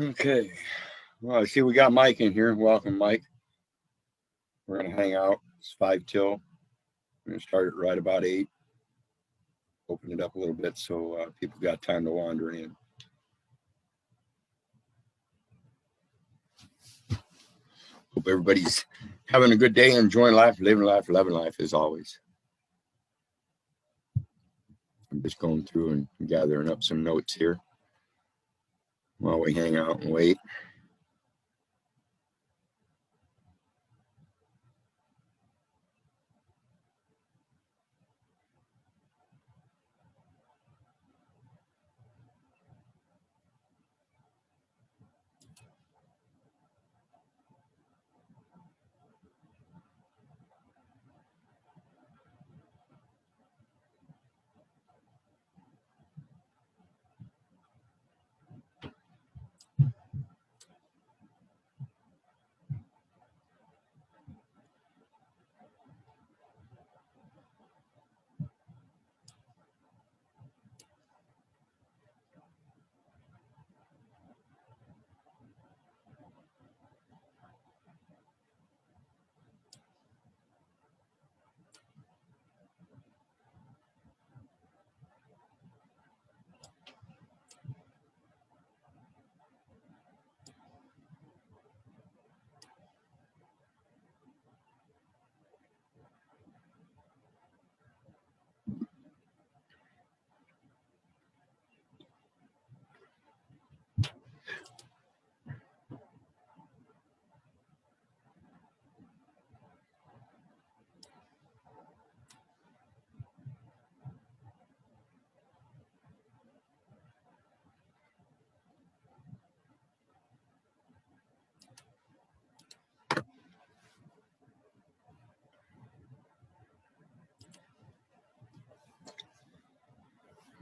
Okay. Well, I see we got Mike in here. Welcome, Mike. We're going to hang out. It's 5 till. We're going to start it right about 8. Open it up a little bit so people got time to wander in. Hope everybody's having a good day, enjoying life, living life, loving life as always. I'm just going through and gathering up some notes here while we hang out and wait.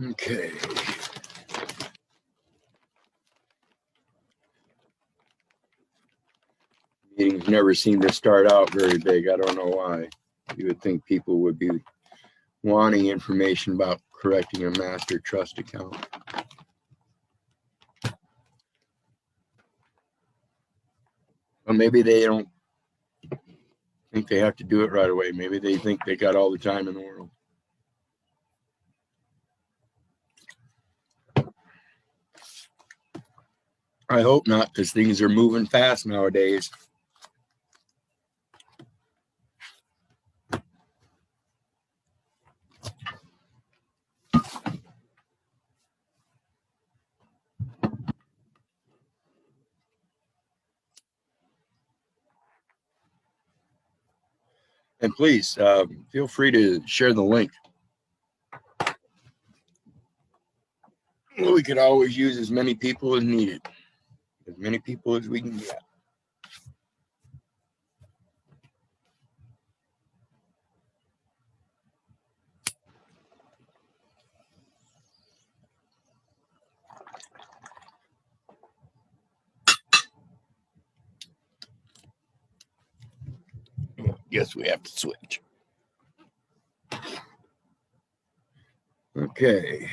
Okay. Meetings never seem to start out very big. I don't know why. You would think people would be wanting information about correcting a master trust account. Well, maybe they don't think they have to do it right away. Maybe they think they got all the time in the world. I hope not, because things are moving fast nowadays. And please feel free to share the link. We could always use as many people as needed, as many people as we can get. Guess we have to switch. Okay.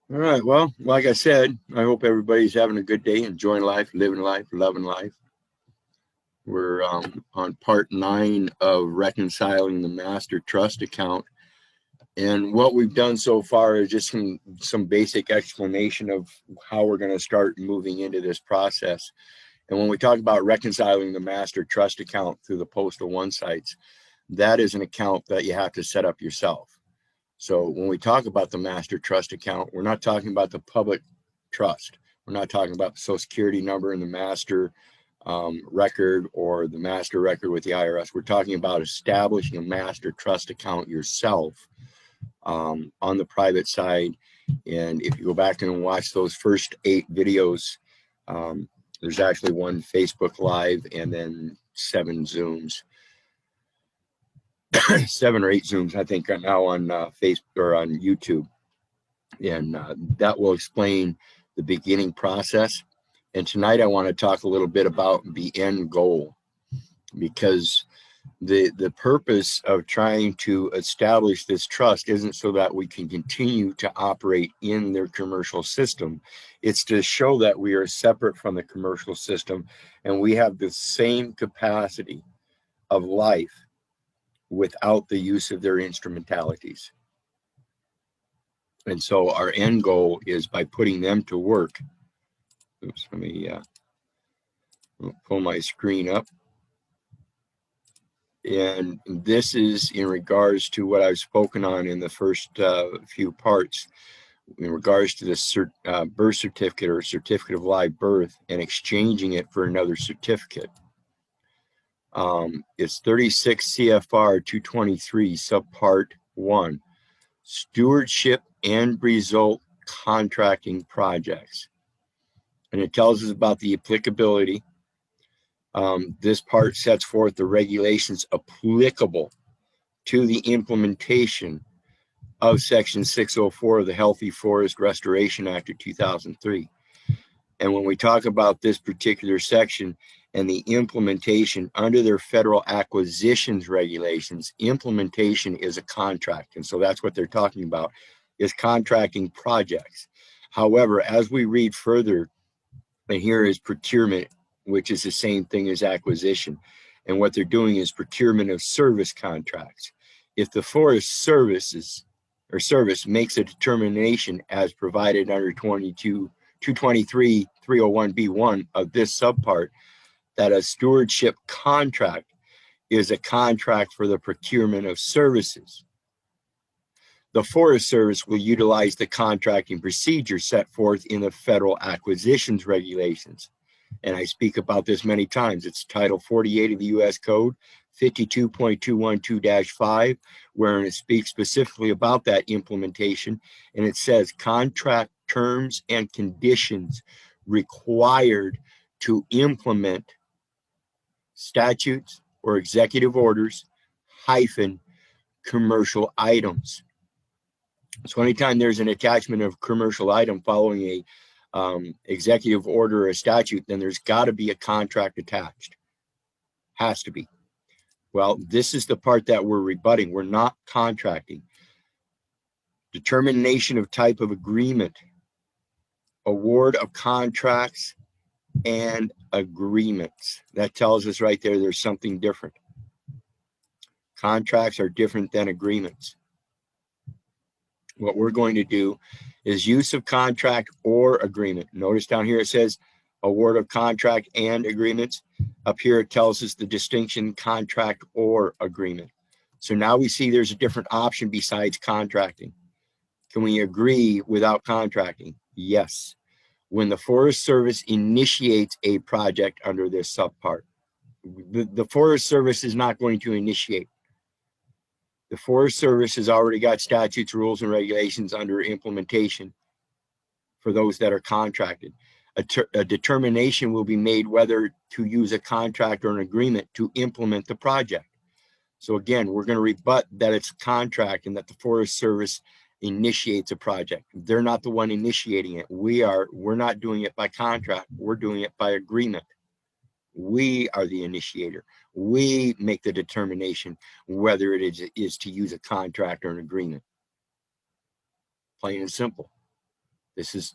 All right. Well, like I said, I hope everybody's having a good day, enjoying life, living life, loving life. We're on part 9 of reconciling the master trust account. And what we've done so far is just some basic explanation of how we're going to start moving into this process. And when we talk about reconciling the master trust account through the Postal One sites, that is an account that you have to set up yourself. So when we talk about the master trust account, we're not talking about the public trust. We're not talking about the Social Security number and the master record or the master record with the IRS. We're talking about establishing a master trust account yourself on the private side. And if you go back and watch those first 8 videos, there's actually 1 Facebook Live and then 7 Zooms. 7 or 8 Zooms, I think, are now on Facebook or on YouTube. And that will explain the beginning process. And tonight I want to talk a little bit about the end goal, because The purpose of trying to establish this trust isn't so that we can continue to operate in their commercial system. It's to show that we are separate from the commercial system and we have the same capacity of life without the use of their instrumentalities. And so our end goal is by putting them to work. Oops, let me pull my screen up. And this is in regards to what I've spoken on in the first few parts, in regards to the birth certificate or certificate of live birth and exchanging it for another certificate. It's 36 CFR 223 subpart 1, stewardship and result contracting projects. And it tells us about the applicability. This part sets forth the regulations applicable to the implementation of Section 604 of the Healthy Forest Restoration Act of 2003. And when we talk about this particular section and the implementation under their federal acquisitions regulations, implementation is a contract. And so that's what they're talking about, is contracting projects. However, as we read further, and here is procurement, which is the same thing as acquisition. And what they're doing is procurement of service contracts. If the Forest Service makes a determination as provided under 223 301B1 of this subpart that a stewardship contract is a contract for the procurement of services, the Forest Service will utilize the contracting procedure set forth in the federal acquisitions regulations. And I speak about this many times. It's Title 48 of the U.S. Code, 52.212-5, wherein it speaks specifically about that implementation. And it says contract terms and conditions required to implement statutes or executive orders hyphen commercial items. So anytime there's an attachment of commercial item following a executive order or a statute, then there's got to be a contract attached. Has to be. Well, this is the part that we're rebutting. We're not contracting. Determination of type of agreement, award of contracts and agreements. That tells us right there there's something different. Contracts are different than agreements. What we're going to do is use of contract or agreement. Notice down here it says award of contract and agreements. Up here it tells us the distinction contract or agreement. So now we see there's a different option besides contracting. Can we agree without contracting? Yes. When the Forest Service initiates a project under this subpart, the Forest Service is not going to initiate. The Forest Service has already got statutes, rules, and regulations under implementation for those that are contracted. A determination will be made whether to use a contract or an agreement to implement the project. So again, we're going to rebut that it's a contract and that the Forest Service initiates a project. They're not the one initiating it. We're not doing it by contract. We're doing it by agreement. We are the initiator. We make the determination whether it is to use a contract or an agreement. Plain and simple. This is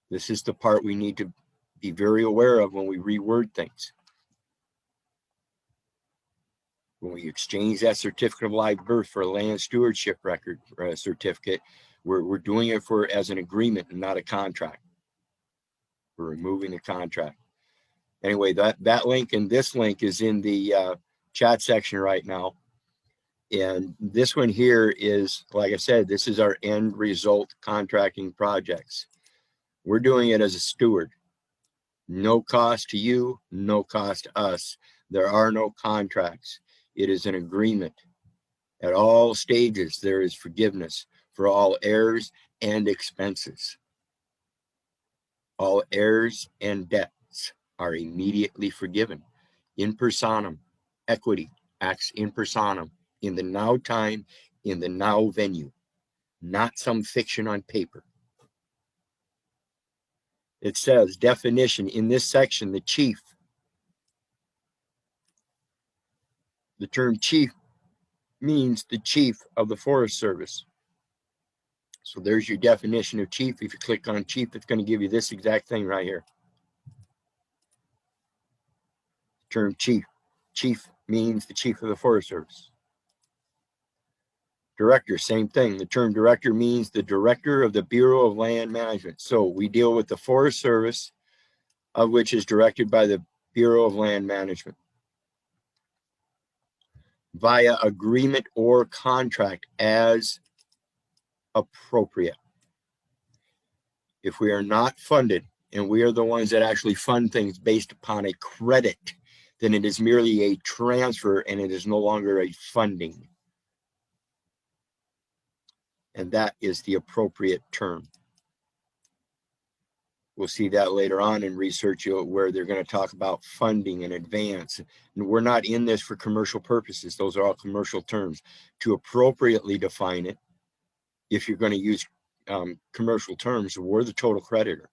the part we need to be very aware of when we reword things. When we exchange that certificate of live birth for a land stewardship record certificate, we're doing it as an agreement and not a contract. We're removing the contract. Anyway, that link and this link is in the chat section right now. And this one here is, like I said, this is our end result contracting projects. We're doing it as a steward. No cost to you, no cost to us. There are no contracts. It is an agreement. At all stages, there is forgiveness for all errors and expenses. All errors and debts are immediately forgiven. In personam, equity acts in personam, in the now time, in the now venue, not some fiction on paper. It says, definition in this section, the chief The term chief means the chief of the Forest Service. So there's your definition of chief. If you click on chief, it's going to give you this exact thing right here. The term chief. Chief means the chief of the Forest Service. Director, same thing. The term director means the director of the Bureau of Land Management. So we deal with the Forest Service, of which is directed by the Bureau of Land Management via agreement or contract as appropriate. If we are not funded, and we are the ones that actually fund things based upon a credit, then it is merely a transfer and it is no longer a funding. And that is the appropriate term. We'll see that later on in research where they're going to talk about funding and advance. And we're not in this for commercial purposes. Those are all commercial terms. To appropriately define it, if you're going to use commercial terms, we're the total creditor.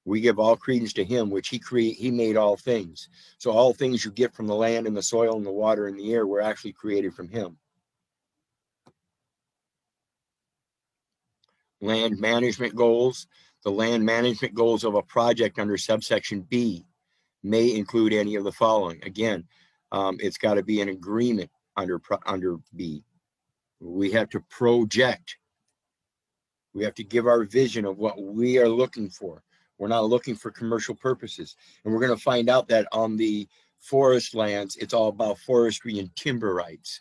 We give all credence to him, which he made all things. So all things you get from the land and the soil and the water and the air were actually created from him. Land management goals. The land management goals of a project under subsection B may include any of the following. Again, it's got to be an agreement under B. We have to project. We have to give our vision of what we are looking for. We're not looking for commercial purposes. And we're going to find out that on the forest lands, it's all about forestry and timber rights.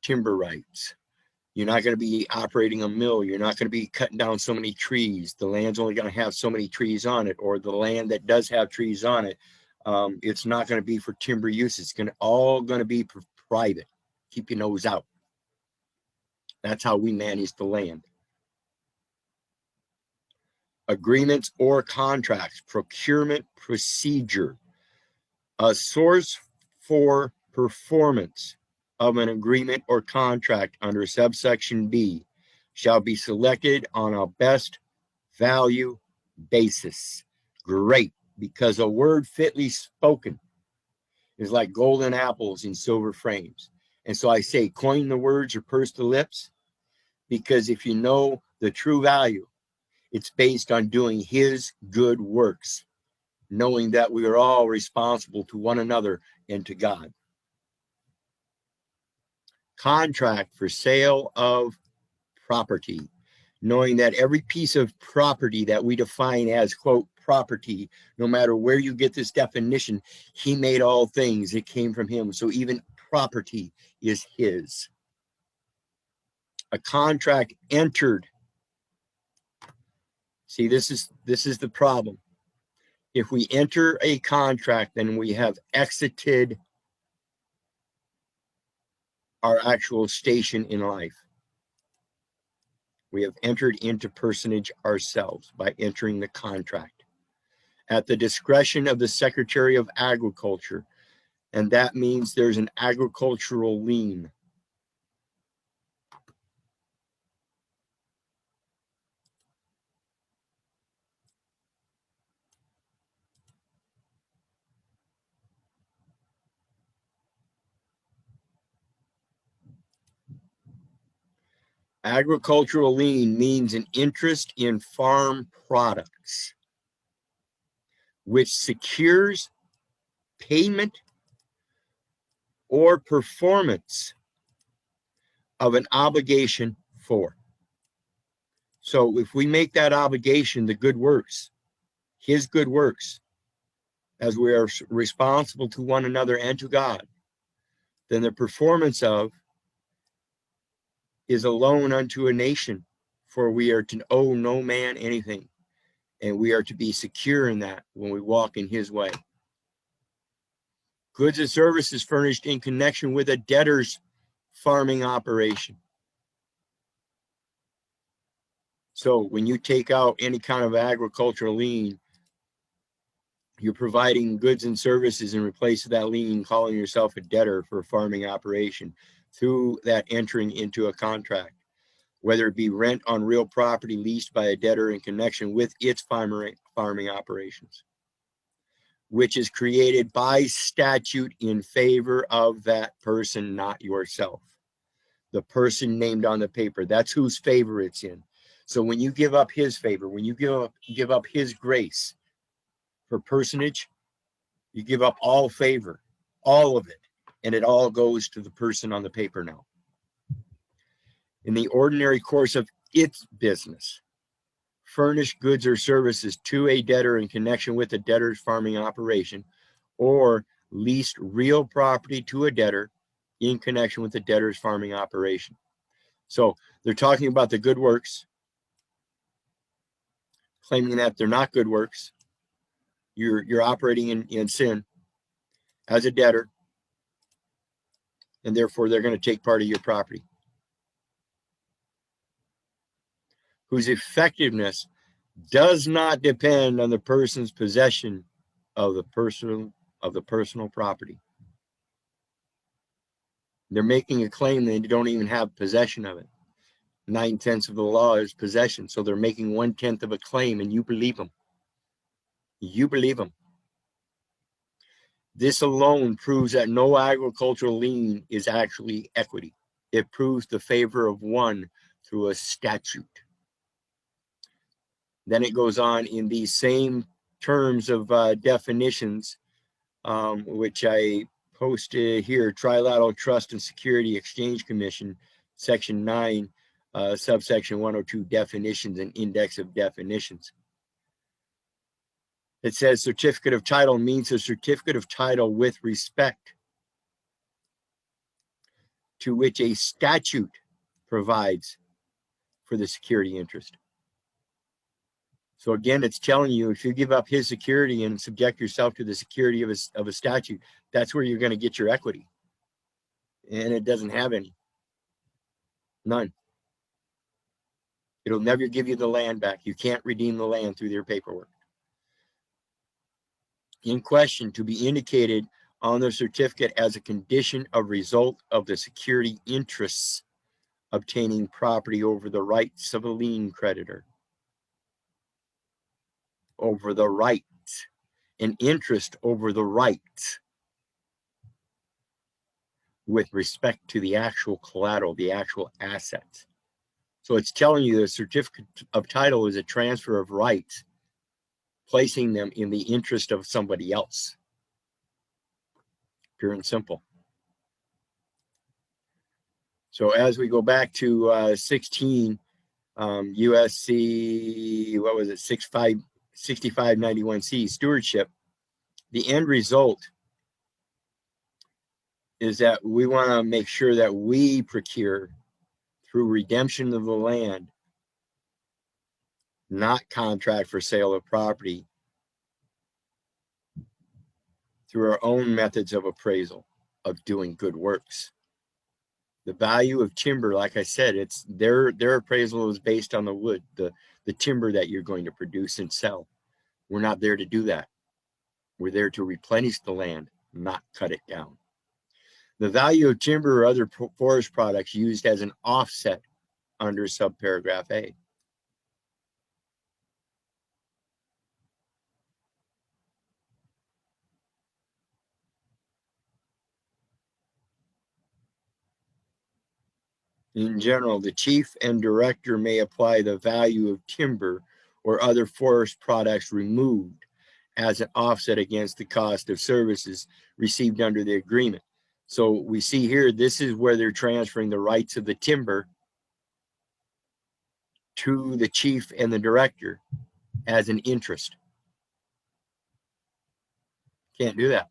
Timber rights. You're not going to be operating a mill. You're not going to be cutting down so many trees. The land's only going to have so many trees on it, or the land that does have trees on it, it's not going to be for timber use. It's all going to be for private. Keep your nose out. That's how we manage the land. Agreements or contracts, procurement procedure. A source for performance of an agreement or contract under subsection B shall be selected on a best value basis. Great, because a word fitly spoken is like golden apples in silver frames. And so I say, coin the words or purse the lips, because if you know the true value, it's based on doing his good works, knowing that we are all responsible to one another and to God. Contract for sale of property, knowing that every piece of property that we define as, quote, property, no matter where you get this definition, he made all things. It came from him. So even property is his. A contract entered. See, this is the problem. If we enter a contract, then we have exited our actual station in life. We have entered into personage ourselves by entering the contract at the discretion of the Secretary of Agriculture. And that means there's an agricultural lien. Agricultural lien means an interest in farm products, which secures payment or performance of an obligation for. So if we make that obligation the good works, his good works, as we are responsible to one another and to God, then the performance of is a loan unto a nation, for we are to owe no man anything, and we are to be secure in that when we walk in his way. Goods and services furnished in connection with a debtor's farming operation. So when you take out any kind of agricultural lien, you're providing goods and services in replace of that lien, calling yourself a debtor for a farming operation through that entering into a contract, whether it be rent on real property leased by a debtor in connection with its farming operations. which is created by statute in favor of that person, not yourself. The person named on the paper, that's whose favor it's in. So when you give up his favor, when you give up his grace for personage, you give up all favor, all of it, and it all goes to the person on the paper now. In the ordinary course of its business, furnish goods or services to a debtor in connection with a debtor's farming operation, or leased real property to a debtor in connection with the debtor's farming operation. So they're talking about the good works, claiming that they're not good works. You're operating in sin as a debtor, and therefore they're going to take part of your property, whose effectiveness does not depend on the person's possession of the personal property. They're making a claim they don't even have possession of it. 9/10 of the law is possession, so they're making 1/10 of a claim, and you believe them. You believe them. This alone proves that no agricultural lien is actually equity. It proves the favor of one through a statute. Then it goes on in these same terms of definitions, which I posted here, Trilateral Trust and Security Exchange Commission, Section 9, subsection 102, definitions and index of definitions. It says certificate of title means a certificate of title with respect to which a statute provides for the security interest. So again, it's telling you, if you give up his security and subject yourself to the security of a statute, that's where you're going to get your equity. And it doesn't have any. None. It'll never give you the land back. You can't redeem the land through their paperwork. In question, to be indicated on the certificate as a condition of result of the security interests obtaining property over the rights of a lien creditor. Over the rights. An interest over the rights with respect to the actual collateral, the actual assets. So it's telling you the certificate of title is a transfer of rights, placing them in the interest of somebody else. Pure and simple. So as we go back to 16 USC, what was it, 6591C, stewardship, the end result is that we want to make sure that we procure through redemption of the land, not contract for sale of property, through our own methods of appraisal, of doing good works. The value of timber, like I said, it's their appraisal is based on the wood, the timber that you're going to produce and sell. We're not there to do that. We're there to replenish the land, not cut it down. The value of timber or other forest products used as an offset under subparagraph A. In general, the chief and director may apply the value of timber or other forest products removed as an offset against the cost of services received under the agreement. So we see here, this is where they're transferring the rights of the timber to the chief and the director as an interest. Can't do that.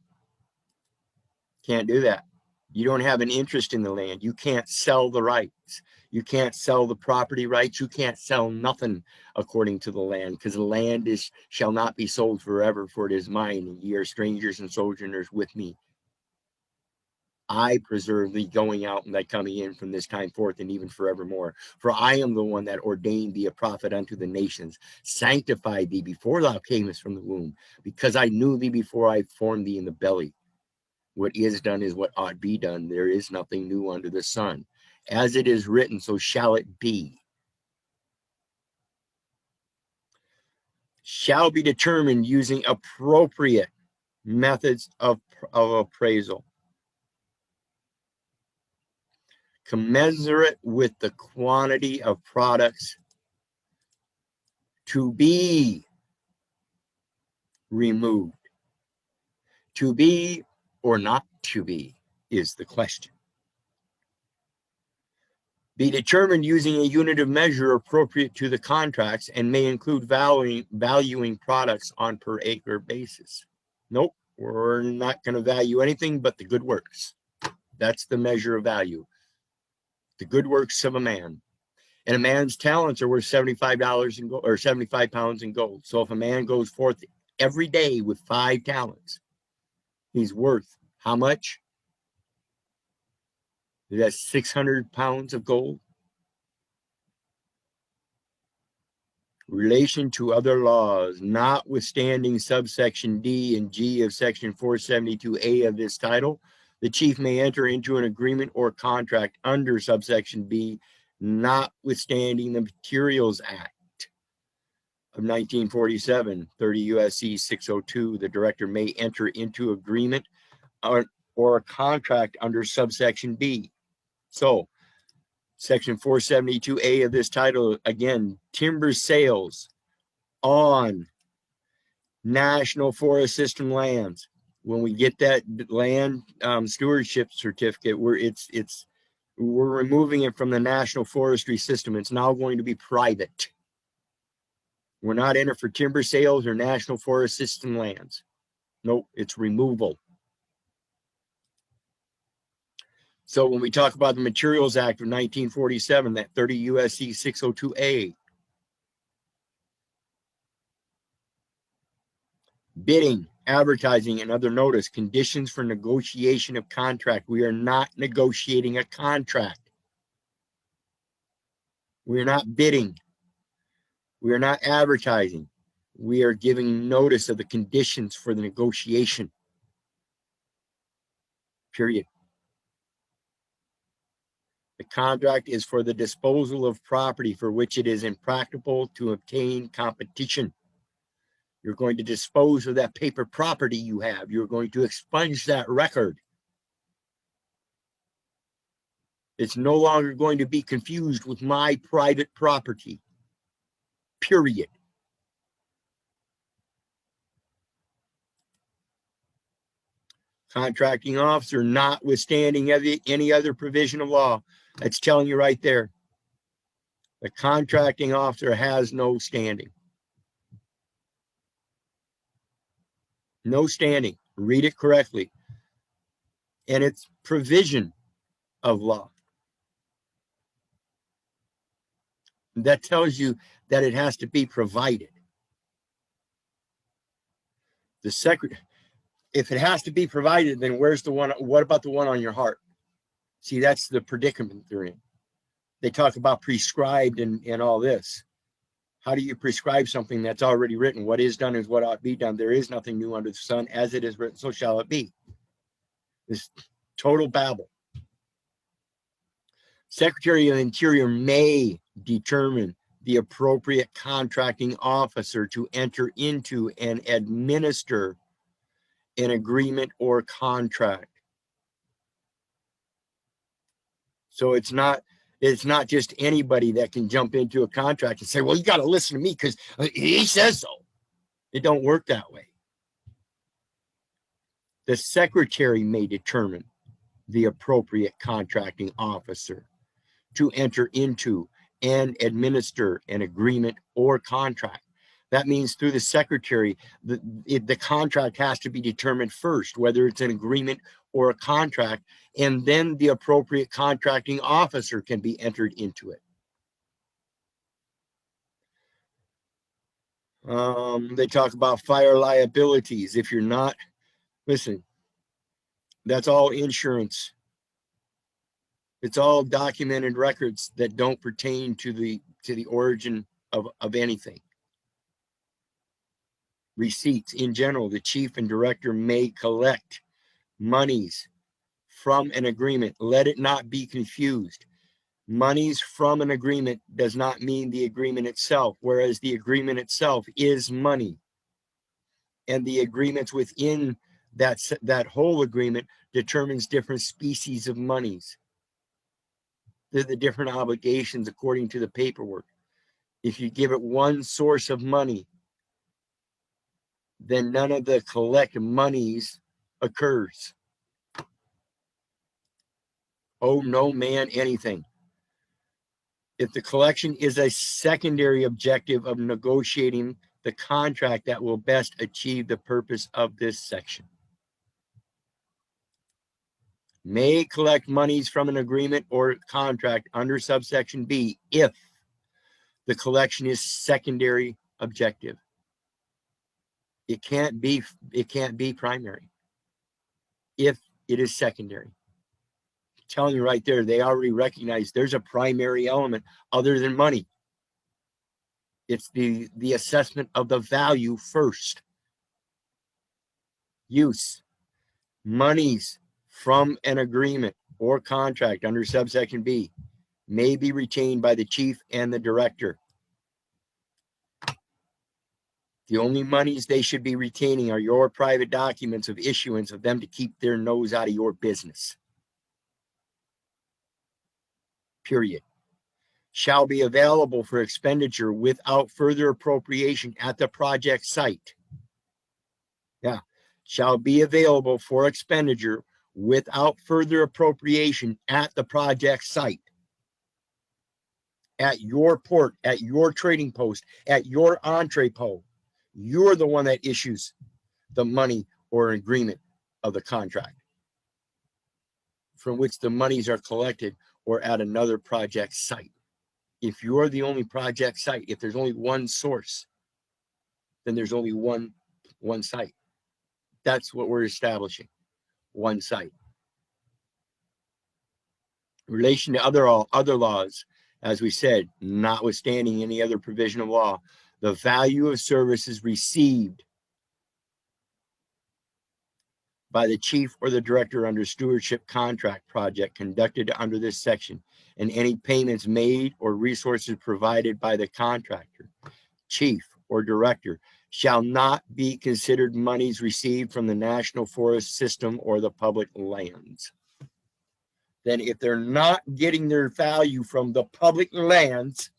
Can't do that. You don't have an interest in the land. You can't sell the rights. You can't sell the property rights. You can't sell nothing according to the land, because the land shall not be sold forever, for it is mine, and ye are strangers and sojourners with me. I preserve thee going out and thy coming in from this time forth and even forevermore. For I am the one that ordained thee a prophet unto the nations, sanctified thee before thou camest from the womb, because I knew thee before I formed thee in the belly. What is done is what ought be done. There is nothing new under the sun. As it is written, so shall it be. Shall be determined using appropriate methods of appraisal, commensurate with the quantity of products to be removed. To be or not to be is the question. Be determined using a unit of measure appropriate to the contracts and may include valuing products on per acre basis. Nope, we're not going to value anything but the good works. That's the measure of value. The good works of a man. And a man's talents are worth $75 in gold, or 75 pounds in gold. So if a man goes forth every day with 5 talents, he's worth how much? That's 600 pounds of gold. Relation to other laws, notwithstanding subsection D and G of section 472A of this title, the chief may enter into an agreement or contract under subsection B, notwithstanding the Materials Act of 1947, 30 U.S.C. 602. The director may enter into agreement or a contract under subsection B. So, section 472A of this title, again, timber sales on National Forest System lands. When we get that land stewardship certificate, we're removing it from the National Forestry System. It's now going to be private. We're not in it for timber sales or National Forest System lands. Nope, it's removal. So when we talk about the Materials Act of 1947, that 30 U.S.C. 602A, bidding, advertising, and other notice, conditions for negotiation of contract. We are not negotiating a contract. We are not bidding. We are not advertising. We are giving notice of the conditions for the negotiation. Period. The contract is for the disposal of property for which it is impracticable to obtain competition. You're going to dispose of that paper property you have. You're going to expunge that record. It's no longer going to be confused with my private property. Period. Contracting officer, notwithstanding any other provision of law. That's telling you right there. The contracting officer has no standing. No standing. Read it correctly. And it's provision of law. That tells you that it has to be provided. The secretary, if it has to be provided, then where's the one? What about the one on your heart? See, that's the predicament they're in. They talk about prescribed and all this. How do you prescribe something that's already written? What is done is what ought to be done. There is nothing new under the sun. As it is written, so shall it be. This total babble. Secretary of the Interior may determine the appropriate contracting officer to enter into and administer an agreement or contract. So it's not just anybody that can jump into a contract and say, well, you got to listen to me because he says so. It don't work that way. The secretary may determine the appropriate contracting officer to enter into and administer an agreement or contract. That means through the secretary, the contract has to be determined first, whether it's an agreement or a contract, and then the appropriate contracting officer can be entered into it. They talk about fire liabilities. If you're not, listen, that's all insurance. It's all documented records that don't pertain to the origin of anything. Receipts in general, the chief and director may collect monies from an agreement. Let it not be confused. Monies from an agreement does not mean the agreement itself, whereas the agreement itself is money. And the agreements within that whole agreement determines different species of monies. They're the different obligations according to the paperwork. If you give it one source of money, then none of the collect monies occurs. Oh, no man, anything. If the collection is a secondary objective of negotiating the contract that will best achieve the purpose of this section. May collect monies from an agreement or contract under subsection B if the collection is secondary objective. It can't be primary if it is secondary. I'm telling you right there, they already recognize there's a primary element other than money. It's the assessment of the value first. Use. Monies from an agreement or contract under subsection B may be retained by the chief and the director. The only monies they should be retaining are your private documents of issuance of them to keep their nose out of your business. Period. Shall be available for expenditure without further appropriation at the project site. Yeah. Shall be available for expenditure without further appropriation at the project site. At your port, at your trading post, at your entrepot. You're the one that issues the money or agreement of the contract from which the monies are collected or at another project site. If you're the only project site, if there's only one source, then there's only one site. That's what we're establishing, one site. In relation to other laws, as we said, notwithstanding any other provision of law, the value of services received by the chief or the director under stewardship contract project conducted under this section, and any payments made or resources provided by the contractor, chief, or director shall not be considered monies received from the national forest system or the public lands. Then if they're not getting their value from the public lands,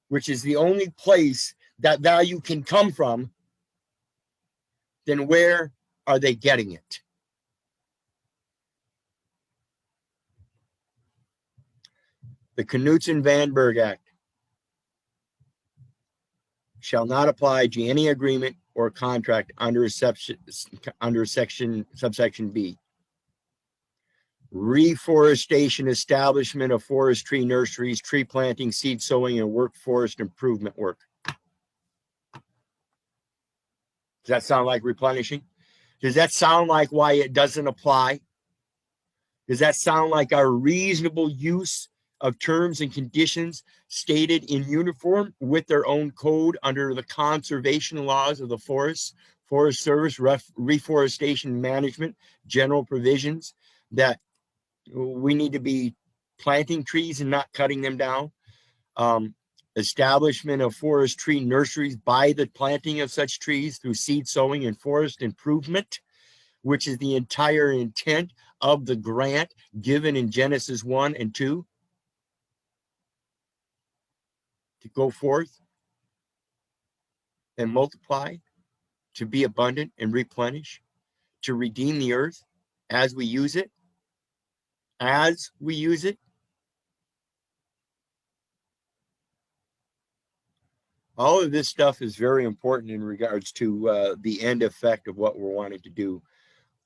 which is the only place that value can come from, then where are they getting it? The Knutson-Van Berg Act shall not apply to any agreement or contract under subsection B. Reforestation, establishment of forest tree nurseries, tree planting, seed sowing, and work forest improvement work. Does that sound like replenishing? Does that sound like why it doesn't apply? Does that sound like our reasonable use of terms and conditions stated in uniform with their own code under the conservation laws of the Forest Service, reforestation management, general provisions that we need to be planting trees and not cutting them down? Establishment of forest tree nurseries by the planting of such trees through seed sowing and forest improvement, which is the entire intent of the grant given in Genesis 1 and 2. To go forth and multiply, to be abundant and replenish, to redeem the earth as we use it. As we use it. All of this stuff is very important in regards to the end effect of what we're wanting to do.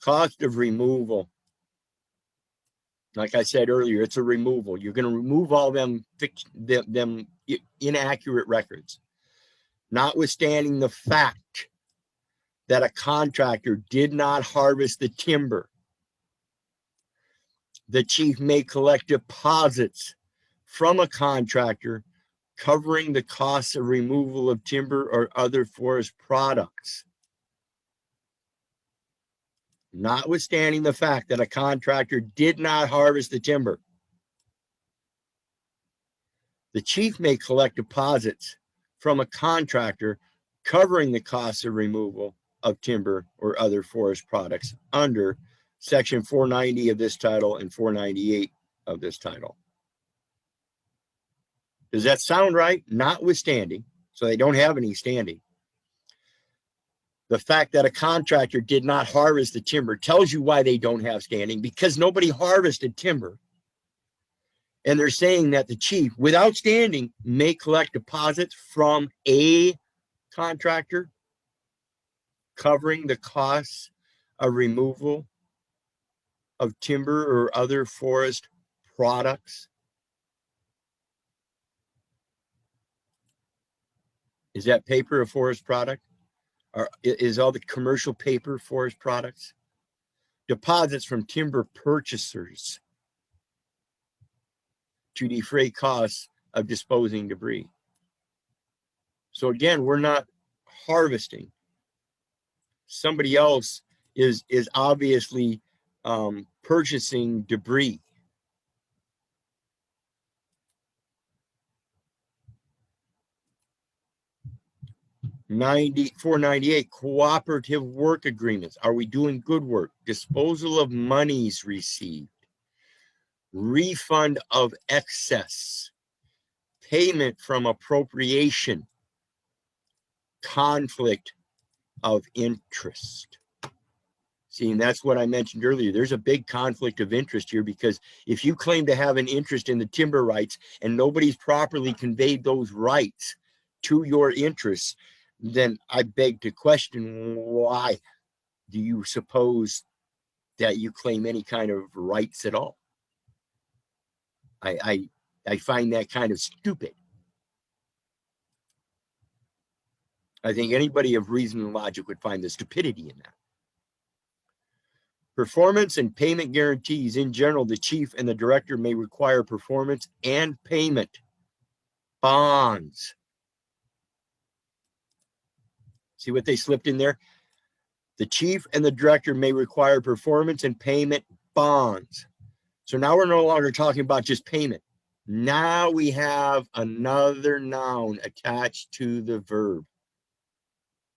Cost of removal. Like I said earlier, it's a removal. You're going to remove all them inaccurate records. Notwithstanding the fact that a contractor did not harvest the timber, the chief may collect deposits from a contractor covering the costs of removal of timber or other forest products. Notwithstanding the fact that a contractor did not harvest the timber, the chief may collect deposits from a contractor covering the costs of removal of timber or other forest products under Section 490 of this title and 498 of this title. Does that sound right? Notwithstanding, so they don't have any standing, the fact that a contractor did not harvest the timber tells you why they don't have standing, because nobody harvested timber. And they're saying that the chief, without standing, may collect deposits from a contractor covering the costs of removal of timber or other forest products. Is that paper a forest product? Or is all the commercial paper forest products? Deposits from timber purchasers to defray costs of disposing debris. So again, we're not harvesting. Somebody else is obviously purchasing debris. $498 cooperative work agreements. Are we doing good work? Disposal of monies received. Refund of excess. Payment from appropriation. Conflict of interest. See, and that's what I mentioned earlier. There's a big conflict of interest here, because if you claim to have an interest in the timber rights and nobody's properly conveyed those rights to your interests, then I beg to question, why do you suppose that you claim any kind of rights at all? I find that kind of stupid. I think anybody of reason and logic would find the stupidity in that. Performance and payment guarantees. In general, the chief and the director may require performance and payment bonds. See what they slipped in there? The chief and the director may require performance and payment bonds. So now we're no longer talking about just payment. Now we have another noun attached to the verb.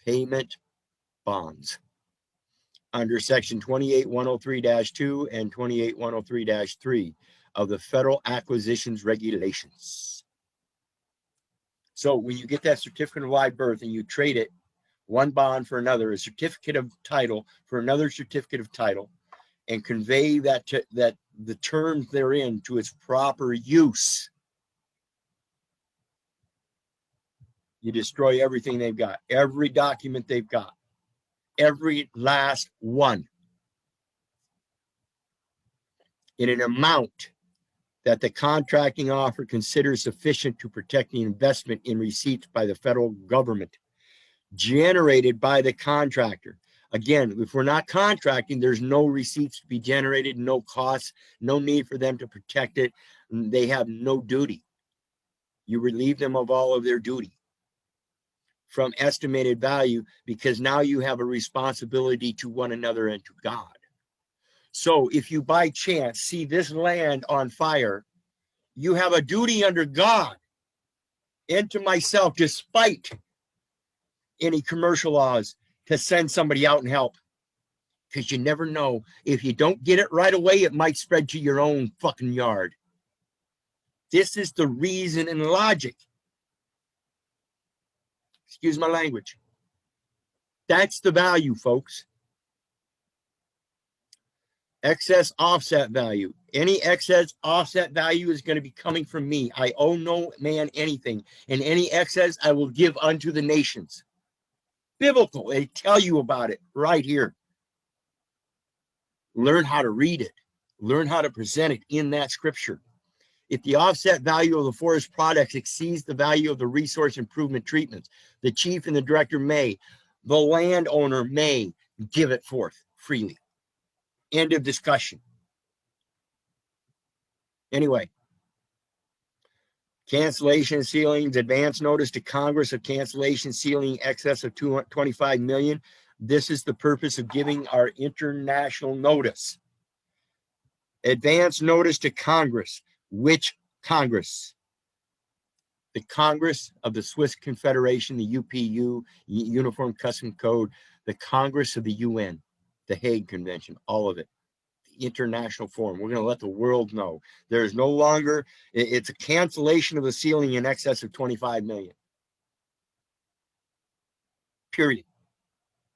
Payment bonds. Under Section 28103-2 and 28103-3 of the Federal Acquisitions Regulations. So when you get that certificate of live birth and you trade it, one bond for another, a certificate of title for another certificate of title, and convey that the terms therein to its proper use, you destroy everything they've got, every document they've got, every last one, in an amount that the contracting offer considers sufficient to protect the investment in receipts by the federal government generated by the contractor. Again, if we're not contracting, there's no receipts to be generated, no costs, no need for them to protect it. They have no duty. You relieve them of all of their duty from estimated value, because now you have a responsibility to one another and to God. So if you by chance see this land on fire, you have a duty under God and to myself, despite any commercial laws, to send somebody out and help. Because you never know. If you don't get it right away, it might spread to your own fucking yard. This is the reason and logic. Excuse my language. That's the value, folks. Excess offset value. Any excess offset value is going to be coming from me. I owe no man anything. And any excess I will give unto the nations. Biblical. They tell you about it right here. Learn how to read it. Learn how to present it in that scripture. If the offset value of the forest products exceeds the value of the resource improvement treatments, the chief and the director may, the landowner may give it forth freely. End of discussion. Anyway, cancellation ceilings, advance notice to Congress of cancellation ceiling excess of $25 million. This is the purpose of giving our international notice. Advance notice to Congress. Which Congress? the Congress of the Swiss Confederation, the UPU, Uniform Custom Code, the Congress of the UN, the Hague Convention, all of it. The International Forum. We're going to let the world know there is no longer, it's a cancellation of the ceiling in excess of 25 million. Period.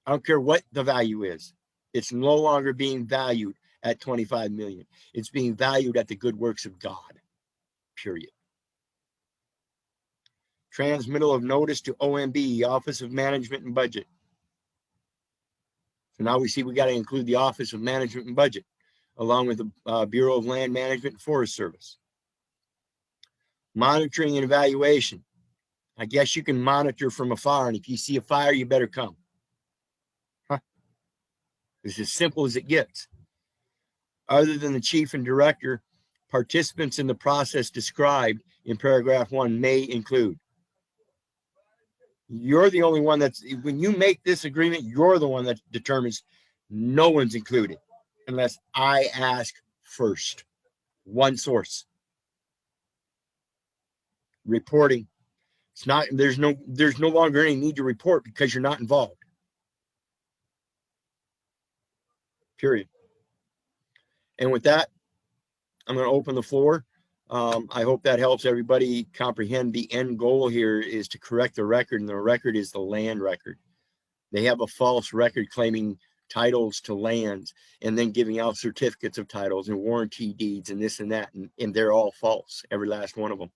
I don't care what the value is. It's no longer being valued at 25 million. It's being valued at the good works of God. Period. Transmittal of notice to OMB, Office of Management and Budget. So now we see we got to include the Office of Management and Budget, along with the Bureau of Land Management and Forest Service. Monitoring and evaluation. I guess you can monitor from afar, and if you see a fire, you better come. Huh. It's as simple as it gets. Other than the chief and director, participants in the process described in paragraph 1 may include. You're the only one that's, when you make this agreement, you're the one that determines. No one's included unless I ask first. One source. Reporting. It's not, there's no longer any need to report because you're not involved. Period. And with that, I'm going to open the floor. I hope that helps everybody comprehend the end goal here is to correct the record, and the record is the land record. They have a false record claiming titles to lands and then giving out certificates of titles and warranty deeds and this and that, and they're all false, every last one of them.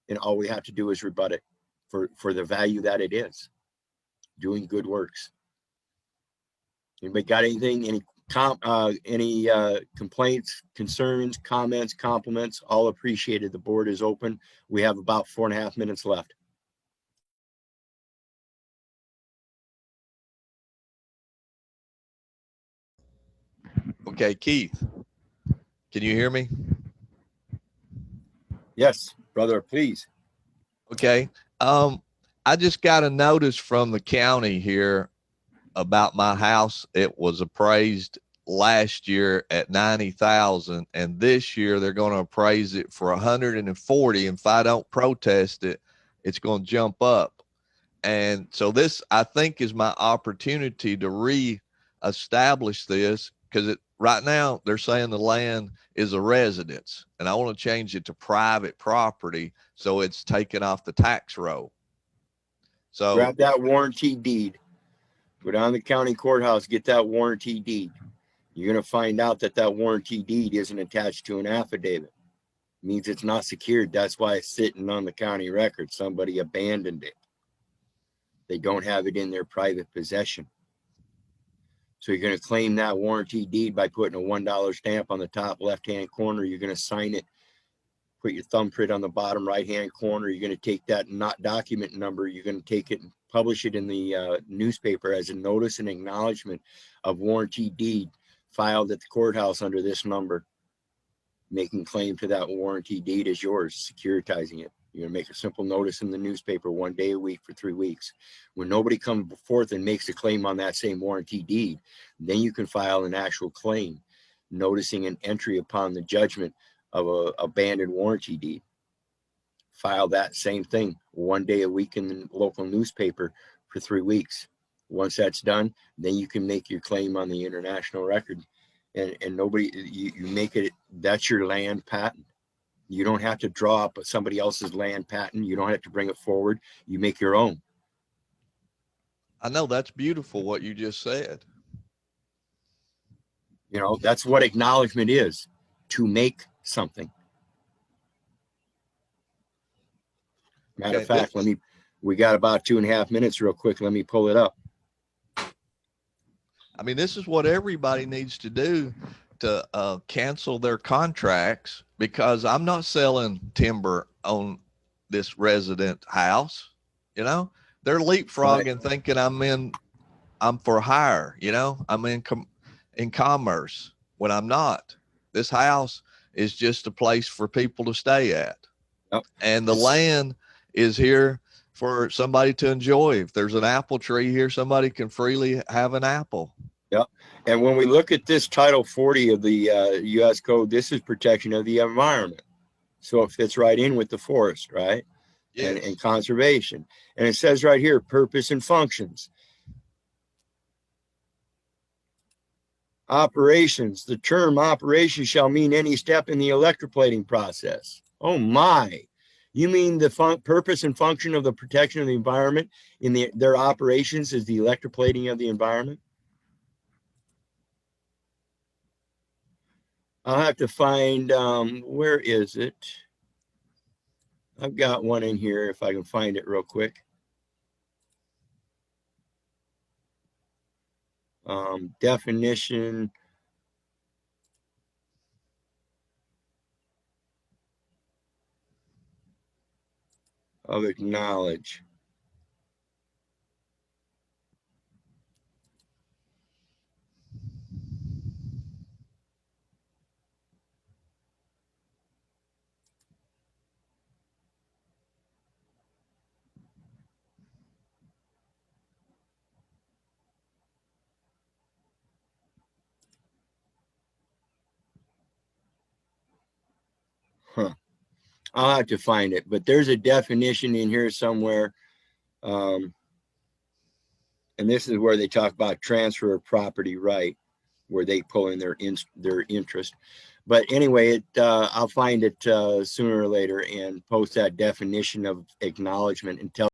And all we have to do is rebut it for the value that it is. Doing good works. Anybody got anything? Any complaints, concerns, comments, compliments? All appreciated. The board is open. We have about 4.5 minutes left. Okay, Keith, can you hear me? Yes, brother, please. Okay. I just got a notice from the county here about my house. It was appraised last year at 90,000, and this year they're going to appraise it for 140. And if I don't protest it, it's going to jump up. And so this, I think, is my opportunity to reestablish this, because right now they're saying the land is a residence, and I want to change it to private property so it's taken off the tax roll. So grab that warranty deed. Go down to the county courthouse, get that warranty deed. You're going to find out that that warranty deed isn't attached to an affidavit. It means it's not secured. That's why it's sitting on the county record. Somebody abandoned it. They don't have it in their private possession. So you're going to claim that warranty deed by putting a $1 stamp on the top left-hand corner. You're going to sign it, put your thumbprint on the bottom right-hand corner. You're going to take that not document number. You're going to take it and publish it in the newspaper as a notice and acknowledgement of warranty deed filed at the courthouse under this number. Making claim to that warranty deed as yours, securitizing it. You're going to make a simple notice in the newspaper 1 day a week for 3 weeks. When nobody comes forth and makes a claim on that same warranty deed, then you can file an actual claim, noticing an entry upon the judgment of a abandoned warranty deed. File that same thing 1 day a week in the local newspaper for 3 weeks. Once that's done, then you can make your claim on the international record. And nobody, you make it, that's your land patent. You don't have to draw up somebody else's land patent. You don't have to bring it forward. You make your own. I know that's beautiful what you just said. You know, that's what acknowledgement is, to make something. Matter of fact, we got about 2.5 minutes real quick. Let me pull it up. I mean, this is what everybody needs to do to cancel their contracts, because I'm not selling timber on this resident house. You know, they're leapfrogging, thinking I'm for hire, you know, I'm in commerce when I'm not. This house is just a place for people to stay at. Yep. And the land is here for somebody to enjoy. If there's an apple tree here, somebody can freely have an apple. Yeah. And when we look at this Title 40 of the U.S. Code, this is protection of the environment. So it fits right in with the forest, right? Yes. and conservation. And it says right here, purpose and functions. Operations. The term operation shall mean any step in the electroplating process. Oh my. You mean the purpose and function of the protection of the environment in their operations is the electroplating of the environment? I'll have to find, where is it? I've got one in here if I can find it real quick. Definition of acknowledge. Huh. I'll have to find it, but there's a definition in here somewhere. And this is where they talk about transfer of property right, where they pull in their interest. But anyway, I'll find it sooner or later and post that definition of acknowledgement and tell